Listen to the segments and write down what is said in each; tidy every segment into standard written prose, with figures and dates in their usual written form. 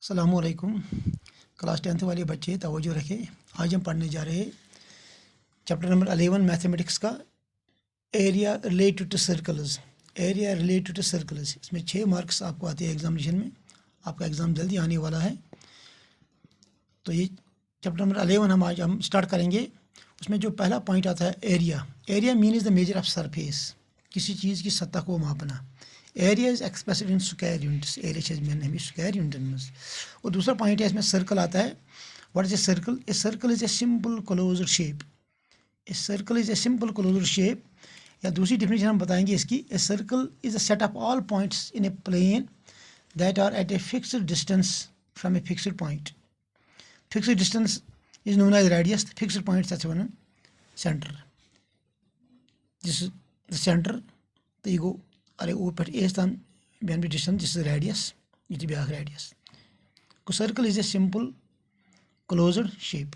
अस्सलामुअलैकुम। Class 10th वाले बच्चे तवज्जो रखें। आज हम पढ़ने जा रहे हैं चैप्टर नंबर 11 मैथमेटिक्स का area related to circles. Area related to circles, इसमें 6 मार्क्स आपको आते हैं एग्जामिनेशन में। आपका एग्ज़ाम जल्दी आने वाला है, तो ये चैप्टर नंबर 11 हम स्टार्ट करेंगे। उसमें जो पहला पॉइंट आता है area. Area mean is the measure of surface, किसी चीज़ की सतह को मापना। Area is expressed in square units. Area में हमें स्क्वायर यूनिट में। और दूसरा पॉइंट है इसमें सर्कल आता है। What is a circle? A circle is a simple closed shape. A circle is a simple closed shape, या दूसरी डेफिनेशन हम बताएंगे इसकी। A circle is a set of all points in a plane that are at a fixed distance from a fixed point. Fixed distance is known as radius. Fixed point one centre, this is the centre. तो यह गो अरे वो पे S तान बेन distance, this is radius, ये ब्या radius. Circle is a simple closed shape.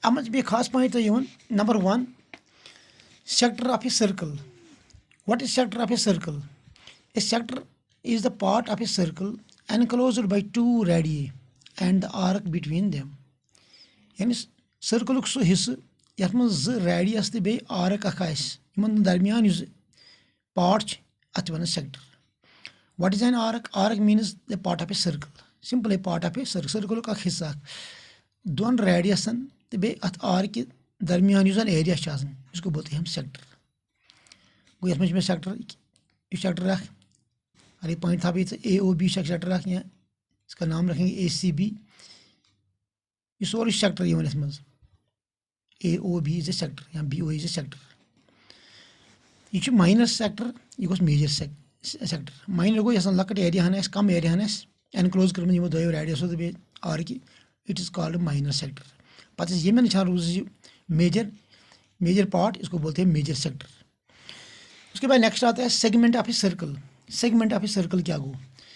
अमज बे खास पॉइंट तो number 1, sector of a circle. What is sector of a circle? A sector is the part of a circle enclosed by 2 radius and the arc between them. यानी circle सो हिस्से यथ मज 2 radius तो बे आर्क इन दरमियान part अत one sector. What is an arc? Arc means the part of a circle, simple A part of a circle. Circle का हिस्सा 2 रेडियसन तो बे अत आर्क के दरमियान एरिया इसको बोलते हैं हम सेक्टर। गो ये में सेक्टर, ये सेक्टर अरे पॉइंट था भी AOB सेक्टर या इसका नाम रखेंगे ACB। ये सोरी सेक्टर इसमें AOB इज ए सेक्टर या BO इज ए सेक्टर। यह माइनर सेक्टर, यह गोस मेजर सेक्टर। माइनर गो यह लकट एरिया कम एरिया एनक्लोज कर 2 रेडियसो तो बे arc, it is called minor sector. पत ये रोज मेजर पार्ट, इसको बोलते हैं मेजर सेक्टर। उसके बाद नेक्स्ट आता है segment of a circle. Segment of a circle क्या गो?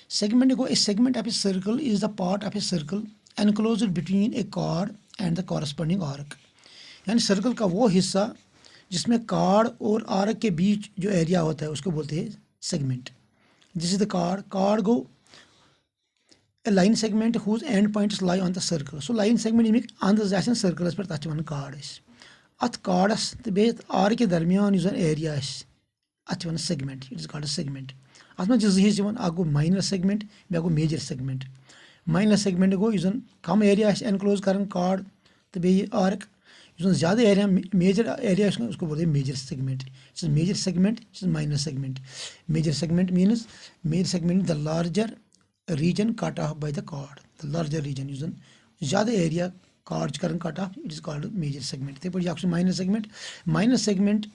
सेगमेंट गो a segment of a circle is the part of a circle enclose between a chord and the corresponding arc. यानी circle का वो हिस्सा जिसमें कार्ड और आर्क के बीच जो एरिया होता है उसको बोलते हैं segment. This is the chord. Chord गो a line segment whose end points lie on the circle. सो लाइन सेगमेंट यमिक अंदज आसन सर्कलस पे तथ वन कार्ड। अत कार्डस तो बे आर्क के दरमियान एरिया अत one segment, it is called segment. अत में 2 हिस्से अ गो माइनर सेगमेंट, बे गो मेजर सेगमेंट। माइनर सेगमेंट गो कम एरिया एनक्लोज कर कार्ड तो बे आर्क। ज़्यादा एरिया मेजर एरिया उसको बोलते हैं major segment. Major segment, minor segment. Major segment means major segment the larger region cut off by the chord. The larger region ज़्यादा एरिया कार्ड कर cut off, it is called major segment. थे पे minor segment. Minor segment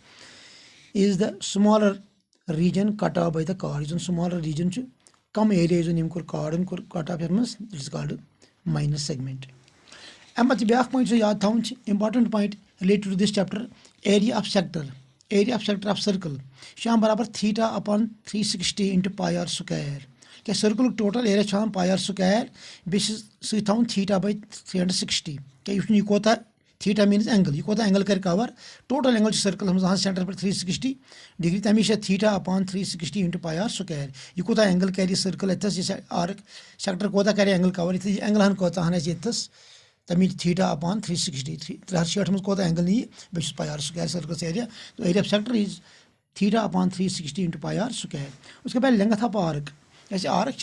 is the smaller region cut off by the chord. Smaller region कम area कार्डन cut off मज, it is called minor segment. अम पे ब्या point याद थवन important point related to this chapter, area of sector. Area of sector of circle बराबर theta upon 360 into pi r square. क्या circle total area pi r square बे थवन theta by 360। क्या यह कोता थीटा मीन्स एंगल, यह कोता angle कर कवर। टोटल एंगल सर्कल हम सेंटर पर 360 डिग्री, तमें theta upon 360 into pi r square. यह कोता एंगल कर सर्कल ये आर्क सेक्टर कोता कर एंगल कवर, एंगल हन कोता ये तमें थीटा अपॉन 360। 360 मज कोता एंगल नी बे pi r square circle area. तो area of sector is theta upon 360 into pi r square. उसके बाद लेंथ ऑफ आर्क। ऐसे आर्क